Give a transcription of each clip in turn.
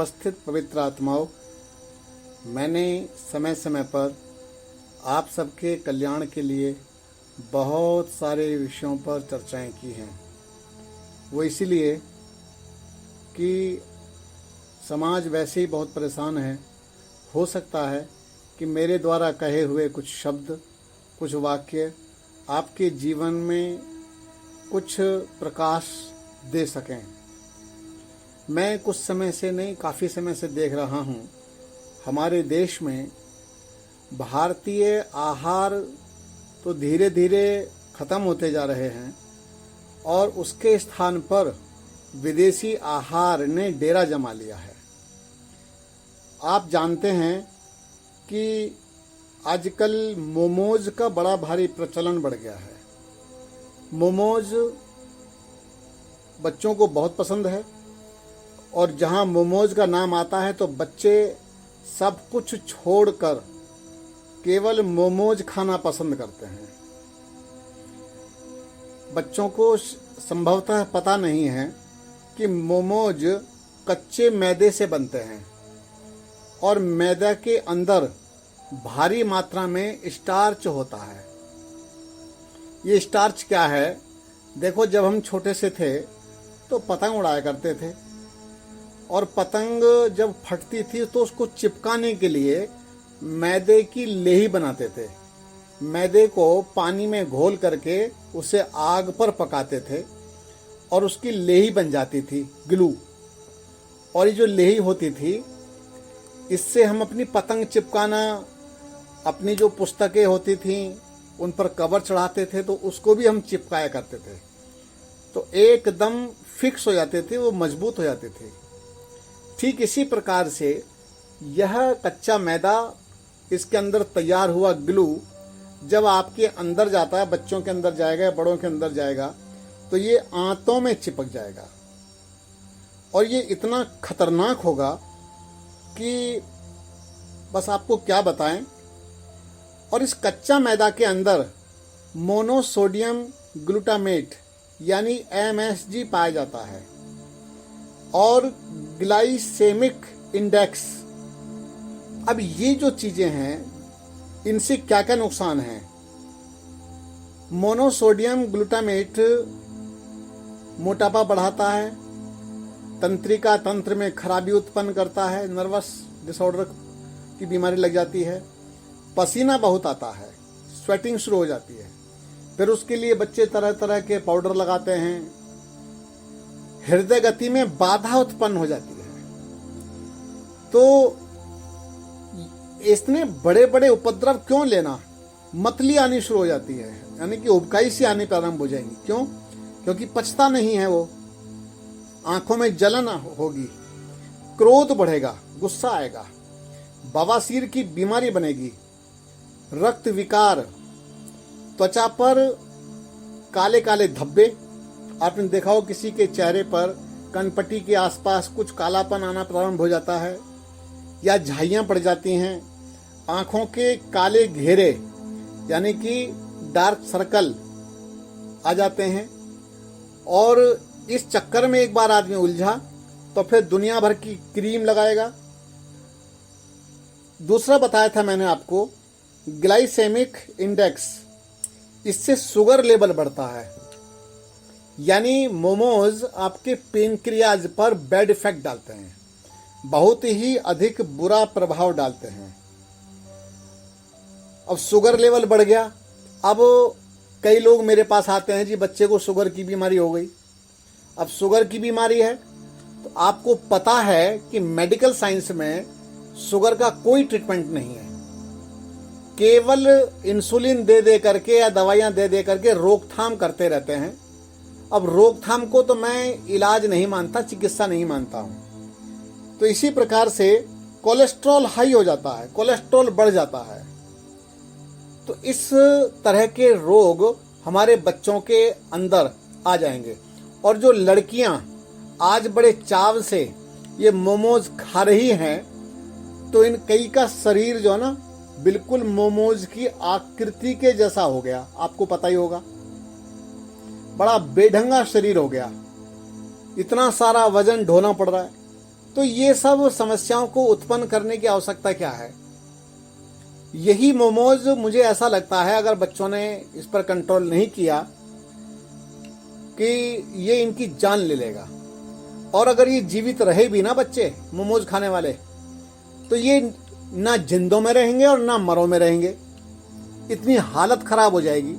उपस्थित पवित्र आत्माओं, मैंने समय समय पर आप सबके कल्याण के लिए बहुत सारे विषयों पर चर्चाएं की हैं। वो इसीलिए कि समाज वैसे ही बहुत परेशान है। हो सकता है कि मेरे द्वारा कहे हुए कुछ शब्द, कुछ वाक्य आपके जीवन में कुछ प्रकाश दे सकें। मैं कुछ समय से नहीं, काफ़ी समय से देख रहा हूँ, हमारे देश में भारतीय आहार तो धीरे धीरे ख़त्म होते जा रहे हैं और उसके स्थान पर विदेशी आहार ने डेरा जमा लिया है। आप जानते हैं कि आजकल मोमोज का बड़ा भारी प्रचलन बढ़ गया है। मोमोज बच्चों को बहुत पसंद है और जहां मोमोज का नाम आता है तो बच्चे सब कुछ छोड़कर केवल मोमोज खाना पसंद करते हैं। बच्चों को संभवतः पता नहीं है कि मोमोज कच्चे मैदे से बनते हैं और मैदा के अंदर भारी मात्रा में स्टार्च होता है। ये स्टार्च क्या है? देखो, जब हम छोटे से थे तो पतंग उड़ाया करते थे और पतंग जब फटती थी तो उसको चिपकाने के लिए मैदे की लेही बनाते थे। मैदे को पानी में घोल करके उसे आग पर पकाते थे और उसकी लेही बन जाती थी, ग्लू। और ये जो लेही होती थी, इससे हम अपनी पतंग चिपकाना, अपनी जो पुस्तकें होती थीं उन पर कवर चढ़ाते थे तो उसको भी हम चिपकाया करते थे, तो एकदम फिक्स हो जाते थे, वो मजबूत हो जाते थे। ठीक इसी प्रकार से यह कच्चा मैदा, इसके अंदर तैयार हुआ ग्लू जब आपके अंदर जाता है, बच्चों के अंदर जाएगा, बड़ों के अंदर जाएगा, तो ये आंतों में चिपक जाएगा और ये इतना खतरनाक होगा कि बस आपको क्या बताएं। और इस कच्चा मैदा के अंदर मोनोसोडियम ग्लूटामेट यानी MSG पाया जाता है और ग्लाइसेमिक इंडेक्स। अब ये जो चीजें हैं, इनसे क्या क्या नुकसान है? मोनोसोडियम ग्लूटामेट मोटापा बढ़ाता है, तंत्रिका तंत्र में खराबी उत्पन्न करता है, नर्वस डिसऑर्डर की बीमारी लग जाती है, पसीना बहुत आता है, स्वेटिंग शुरू हो जाती है। फिर उसके लिए बच्चे तरह तरह के पाउडर लगाते हैं, हृदय गति में बाधा उत्पन्न हो जाती है। तो इसने बड़े बड़े उपद्रव क्यों लेना? मतली आनी शुरू हो जाती है, यानी कि उबकाई सी आनी प्रारंभ हो जाएंगी। क्यों? क्योंकि पचता नहीं है वो। आंखों में जलन होगी, क्रोध बढ़ेगा, गुस्सा आएगा, बवासीर की बीमारी बनेगी, रक्त विकार, त्वचा पर काले काले धब्बे। आपने देखा हो किसी के चेहरे पर कनपट्टी के आसपास कुछ कालापन आना प्रारंभ हो जाता है या झाइयां पड़ जाती हैं, आंखों के काले घेरे यानी कि डार्क सर्कल आ जाते हैं। और इस चक्कर में एक बार आदमी उलझा तो फिर दुनिया भर की क्रीम लगाएगा। दूसरा बताया था मैंने आपको, ग्लाइसेमिक इंडेक्स, इससे शुगर लेवल बढ़ता है। यानी मोमोज आपके पेनक्रियाज पर बैड इफेक्ट डालते हैं, बहुत ही अधिक बुरा प्रभाव डालते हैं। अब शुगर लेवल बढ़ गया। अब कई लोग मेरे पास आते हैं, जी बच्चे को शुगर की बीमारी हो गई। अब शुगर की बीमारी है तो आपको पता है कि मेडिकल साइंस में शुगर का कोई ट्रीटमेंट नहीं है, केवल इंसुलिन दे दे करके या दवाइयां दे दे करके रोकथाम करते रहते हैं। अब रोकथाम को तो मैं इलाज नहीं मानता, चिकित्सा नहीं मानता हूं। तो इसी प्रकार से कोलेस्ट्रॉल हाई हो जाता है, कोलेस्ट्रॉल बढ़ जाता है। तो इस तरह के रोग हमारे बच्चों के अंदर आ जाएंगे। और जो लड़कियां आज बड़े चाव से ये मोमोज खा रही हैं, तो इन कई का शरीर जो है ना, बिल्कुल मोमोज की आकृति के जैसा हो गया। आपको पता ही होगा, बड़ा बेढंगा शरीर हो गया, इतना सारा वजन ढोना पड़ रहा है। तो ये सब समस्याओं को उत्पन्न करने की आवश्यकता क्या है? यही मोमोज, मुझे ऐसा लगता है, अगर बच्चों ने इस पर कंट्रोल नहीं किया कि ये इनकी जान ले लेगा। और अगर ये जीवित रहे भी ना बच्चे मोमोज खाने वाले, तो ये ना जिंदों में रहेंगे और ना मरों में रहेंगे। इतनी हालत खराब हो जाएगी।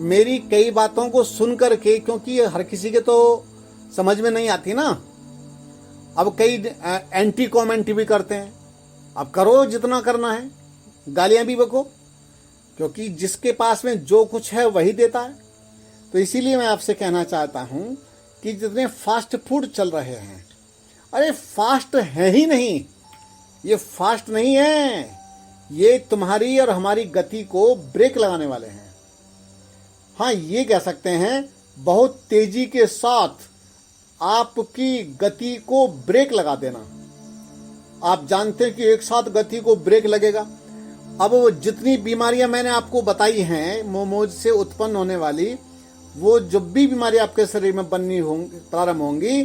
मेरी कई बातों को सुन करके, क्योंकि ये हर किसी के तो समझ में नहीं आती ना, अब कई एंटी कॉमेंट भी करते हैं। अब करो जितना करना है, गालियां भी बको, क्योंकि जिसके पास में जो कुछ है वही देता है। तो इसीलिए मैं आपसे कहना चाहता हूं कि जितने फास्ट फूड चल रहे हैं, अरे फास्ट है ही नहीं, ये फास्ट नहीं है, ये तुम्हारी और हमारी गति को ब्रेक लगाने वाले हैं। हाँ, ये कह सकते हैं बहुत तेजी के साथ आपकी गति को ब्रेक लगा देना। आप जानते हैं कि एक साथ गति को ब्रेक लगेगा। अब वो जितनी बीमारियां मैंने आपको बताई हैं मोमोज से उत्पन्न होने वाली, वो जब भी बीमारी आपके शरीर में बननी होंगी, प्रारंभ होंगी,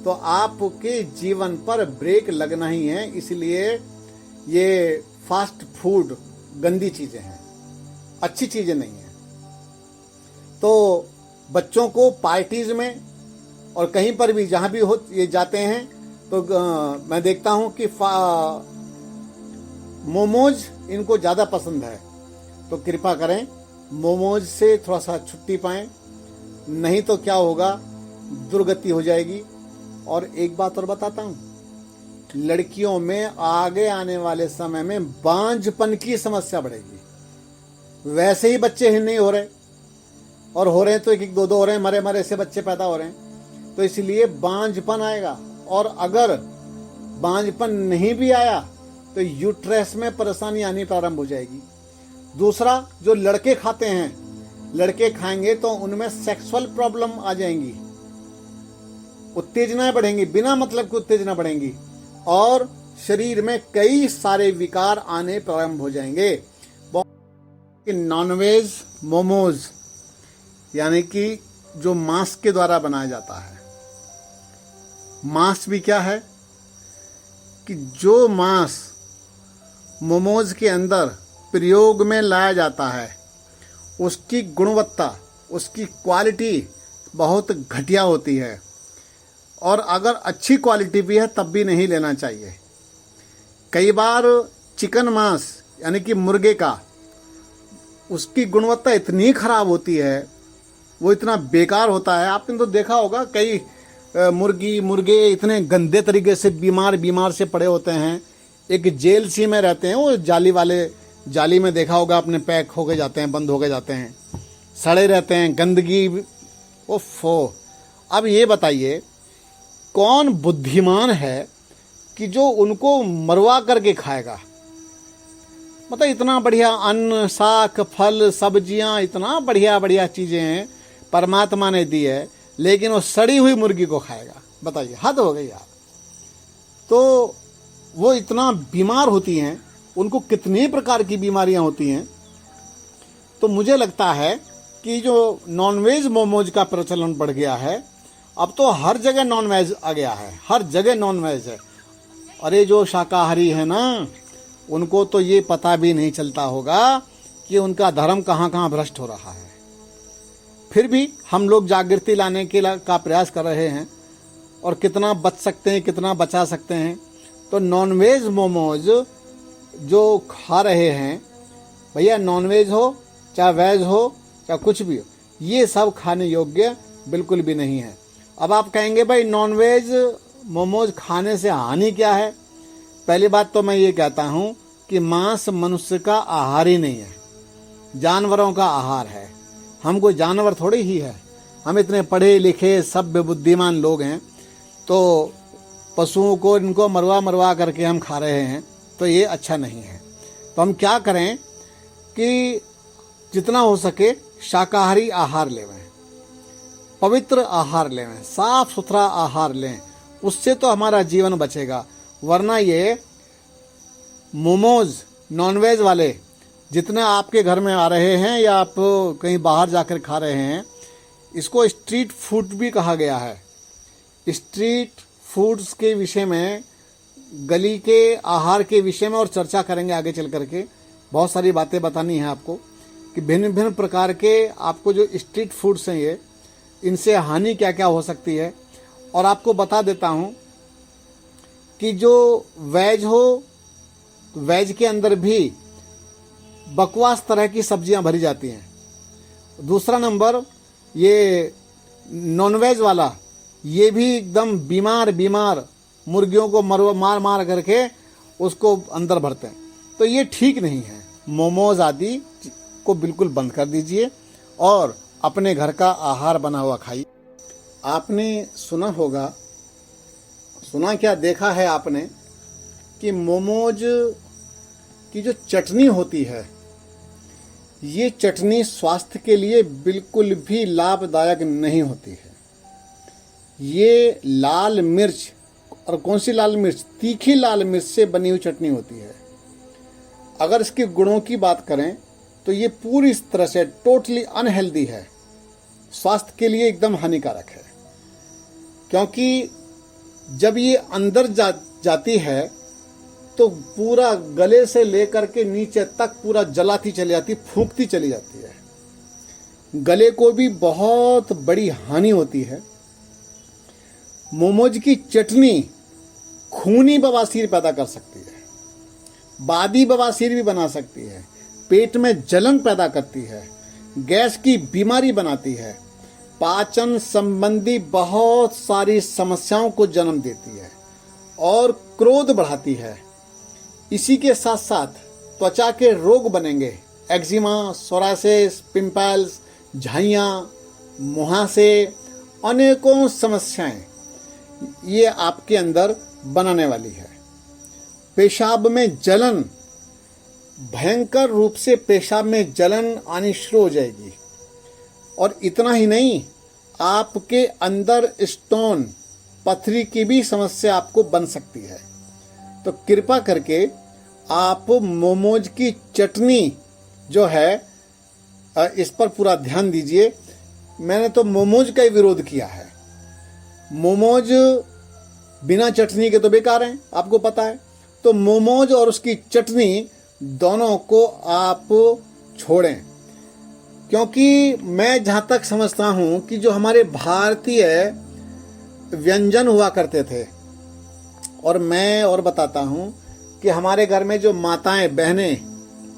तो आपके जीवन पर ब्रेक लगना ही है। इसलिए ये फास्ट फूड गंदी चीजें हैं, अच्छी चीजें नहीं हैं। तो बच्चों को पार्टीज में और कहीं पर भी जहां भी हो ये जाते हैं, तो मैं देखता हूं कि मोमोज इनको ज़्यादा पसंद है। तो कृपा करें मोमोज से थोड़ा सा छुट्टी पाएं, नहीं तो क्या होगा, दुर्गति हो जाएगी। और एक बात और बताता हूं, लड़कियों में आगे आने वाले समय में बांझपन की समस्या बढ़ेगी। वैसे ही बच्चे ही नहीं हो रहे, और हो रहे हैं तो एक एक दो दो हो रहे हैं, मरे मरे से बच्चे पैदा हो रहे हैं। तो इसलिए बांझपन आएगा, और अगर बांझपन नहीं भी आया तो यूट्रस में परेशानी आनी प्रारंभ हो जाएगी। दूसरा, जो लड़के खाते हैं, लड़के खाएंगे तो उनमें सेक्सुअल प्रॉब्लम आ जाएंगी, उत्तेजनाएं बढ़ेंगी, बिना मतलब की उत्तेजना बढ़ेंगी, और शरीर में कई सारे विकार आने प्रारंभ हो जाएंगे। नॉनवेज मोमोज यानी कि जो मांस के द्वारा बनाया जाता है, मांस भी क्या है कि जो मांस मोमोज के अंदर प्रयोग में लाया जाता है, उसकी गुणवत्ता, उसकी क्वालिटी बहुत घटिया होती है। और अगर अच्छी क्वालिटी भी है तब भी नहीं लेना चाहिए। कई बार चिकन मांस यानी कि मुर्गे का, उसकी गुणवत्ता इतनी खराब होती है, वो इतना बेकार होता है। आपने तो देखा होगा, कई मुर्गे इतने गंदे तरीके से बीमार से पड़े होते हैं, एक जेल सी में रहते हैं, वो जाली में देखा होगा आपने, पैक होके जाते हैं, बंद होके जाते हैं, सड़े रहते हैं, गंदगी, ओफो। अब ये बताइए कौन बुद्धिमान है कि जो उनको मरवा करके खाएगा? मतलब इतना बढ़िया अन्न, शाक, फल, सब्जियां, इतना बढ़िया बढ़िया चीजें हैं परमात्मा ने दी है, लेकिन वो सड़ी हुई मुर्गी को खाएगा? बताइए, हद हो गई यार। तो वो इतना बीमार होती हैं, उनको कितनी प्रकार की बीमारियां होती हैं। तो मुझे लगता है कि जो नॉनवेज मोमोज का प्रचलन बढ़ गया है, अब तो हर जगह नॉनवेज आ गया है, हर जगह नॉनवेज है। अरे जो शाकाहारी है ना, उनको तो ये पता भी नहीं चलता होगा कि उनका धर्म कहाँ कहाँ भ्रष्ट हो रहा है। फिर भी हम लोग जागृति लाने का प्रयास कर रहे हैं, और कितना बच सकते हैं, कितना बचा सकते हैं। तो नॉनवेज मोमोज जो खा रहे हैं, भैया नॉनवेज हो चाहे वेज हो चाहे कुछ भी हो, ये सब खाने योग्य बिल्कुल भी नहीं है। अब आप कहेंगे भाई नॉनवेज मोमोज खाने से हानि क्या है? पहली बात तो मैं ये कहता हूँ कि मांस मनुष्य का आहार ही नहीं है, जानवरों का आहार है। हम कोई जानवर थोड़ी ही है, हम इतने पढ़े लिखे सभ्य बुद्धिमान लोग हैं, तो पशुओं को इनको मरवा करके हम खा रहे हैं, तो ये अच्छा नहीं है। तो हम क्या करें कि जितना हो सके शाकाहारी आहार लेवें, पवित्र आहार लेवें, साफ सुथरा आहार लें, उससे तो हमारा जीवन बचेगा। वरना ये मोमोज नॉनवेज वाले जितने आपके घर में आ रहे हैं या आप कहीं बाहर जाकर खा रहे हैं, इसको स्ट्रीट फूड भी कहा गया है। स्ट्रीट फूड्स के विषय में गली के आहार के विषय में और चर्चा करेंगे आगे चल करके। बहुत सारी बातें बतानी है आपको कि भिन्न भिन्न प्रकार के आपको जो स्ट्रीट फूड्स हैं ये, इनसे हानि क्या क्या हो सकती है। और आपको बता देता हूँ कि जो वेज हो, वेज के अंदर भी बकवास तरह की सब्जियां भरी जाती हैं। दूसरा नंबर ये नॉनवेज वाला, ये भी एकदम बीमार मुर्गियों को मार मार करके उसको अंदर भरते हैं। तो ये ठीक नहीं है। मोमोज आदि को बिल्कुल बंद कर दीजिए और अपने घर का आहार बना हुआ खाइए। आपने सुना होगा, सुना क्या, देखा है आपने कि मोमोज की जो चटनी होती है, ये चटनी स्वास्थ्य के लिए बिल्कुल भी लाभदायक नहीं होती है। ये लाल मिर्च, और कौन सी लाल मिर्च, तीखी लाल मिर्च से बनी हुई चटनी होती है। अगर इसके गुणों की बात करें तो ये पूरी तरह से टोटली अनहेल्दी है, स्वास्थ्य के लिए एकदम हानिकारक है। क्योंकि जब ये अंदर जाती है तो पूरा गले से लेकर के नीचे तक पूरा जलाती चली जाती, फूंकती चली जाती है। गले को भी बहुत बड़ी हानि होती है। मोमोज की चटनी खूनी बवासीर पैदा कर सकती है, बादी बवासीर भी बना सकती है, पेट में जलन पैदा करती है, गैस की बीमारी बनाती है, पाचन संबंधी बहुत सारी समस्याओं को जन्म देती है और क्रोध बढ़ाती है। इसी के साथ साथ त्वचा के रोग बनेंगे, एक्जिमा, सोरायसिस, पिंपल्स, झाइयाँ, मुहासे, अनेकों समस्याएं ये आपके अंदर बनाने वाली है। पेशाब में जलन, भयंकर रूप से पेशाब में जलन आनी शुरू हो जाएगी। और इतना ही नहीं, आपके अंदर स्टोन, पथरी की भी समस्या आपको बन सकती है। तो कृपा करके आप मोमोज की चटनी जो है इस पर पूरा ध्यान दीजिए। मैंने तो मोमोज का ही विरोध किया है। मोमोज बिना चटनी के तो बेकार हैं, आपको पता है। तो मोमोज और उसकी चटनी दोनों को आप छोड़ें। क्योंकि मैं जहाँ तक समझता हूँ कि जो हमारे भारतीय व्यंजन हुआ करते थे, और मैं और बताता हूँ कि हमारे घर में जो माताएं, बहनें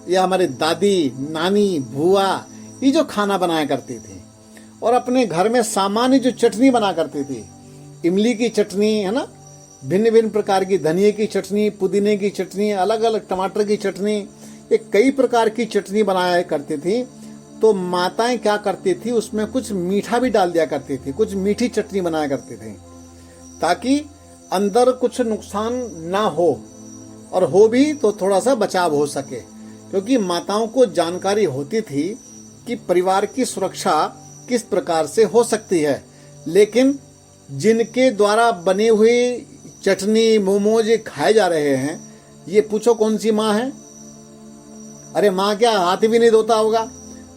या हमारी दादी, नानी, बुआ ये जो खाना बनाया करती थी और अपने घर में सामान्य जो चटनी बना करती थी, इमली की चटनी है ना, भिन्न भिन्न प्रकार की धनिए की चटनी, पुदीने की चटनी, अलग अलग टमाटर की चटनी, ये कई प्रकार की चटनी बनाया करती थी। तो माताएं क्या करती थी, उसमें कुछ मीठा भी डाल दिया करती थी, कुछ मीठी चटनी बनाया करती थी ताकि अंदर कुछ नुकसान ना हो, और हो भी तो थोड़ा सा बचाव हो सके। क्योंकि माताओं को जानकारी होती थी कि परिवार की सुरक्षा किस प्रकार से हो सकती है। लेकिन जिनके द्वारा बने हुए चटनी, मोमोज खाए जा रहे हैं, ये पूछो कौन सी माँ है? अरे माँ क्या हाथ भी नहीं धोता होगा।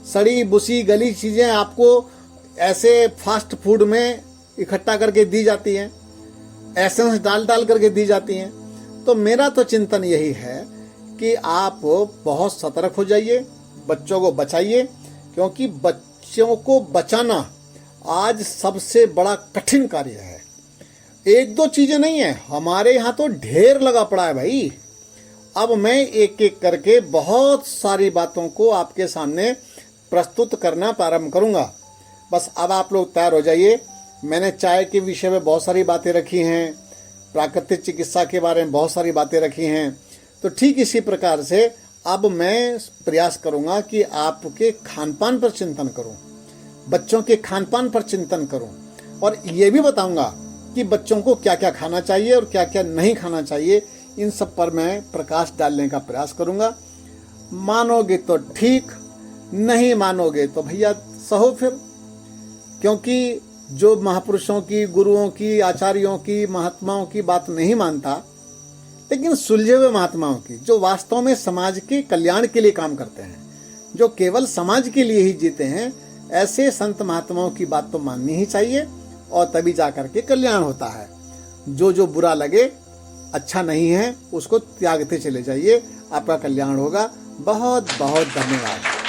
सड़ी बुसी गली चीजें आपको ऐसे फास्ट फूड में इकट्ठा करके दी जाती हैं, एसेंस डाल डाल करके दी जाती हैं। तो मेरा तो चिंतन यही है कि आप बहुत सतर्क हो जाइए, बच्चों को बचाइए। क्योंकि बच्चों को बचाना आज सबसे बड़ा कठिन कार्य है। एक दो चीजें नहीं है, हमारे यहाँ तो ढेर लगा पड़ा है भाई। अब मैं एक एक करके बहुत सारी बातों को आपके सामने प्रस्तुत करना प्रारंभ करूंगा। बस अब आप लोग तैयार हो जाइए। मैंने चाय के विषय में बहुत सारी बातें रखी हैं, प्राकृतिक चिकित्सा के बारे में बहुत सारी बातें रखी हैं। तो ठीक इसी प्रकार से अब मैं प्रयास करूंगा कि आपके खानपान पर चिंतन करूं, बच्चों के खानपान पर चिंतन करूं, और ये भी बताऊंगा कि बच्चों को क्या क्या खाना चाहिए और क्या क्या नहीं खाना चाहिए। इन सब पर मैं प्रकाश डालने का प्रयास करूंगा। मानोगे तो ठीक, नहीं मानोगे तो भैया सहो फिर। क्योंकि जो महापुरुषों की, गुरुओं की, आचार्यों की, महात्माओं की बात नहीं मानता, लेकिन सुलझे हुए महात्माओं की, जो वास्तव में समाज के कल्याण के लिए काम करते हैं, जो केवल समाज के लिए ही जीते हैं, ऐसे संत महात्माओं की बात तो माननी ही चाहिए, और तभी जाकर के कल्याण होता है। जो जो बुरा लगे अच्छा नहीं है उसको त्यागते चले जाइए, आपका कल्याण होगा। बहुत बहुत धन्यवाद।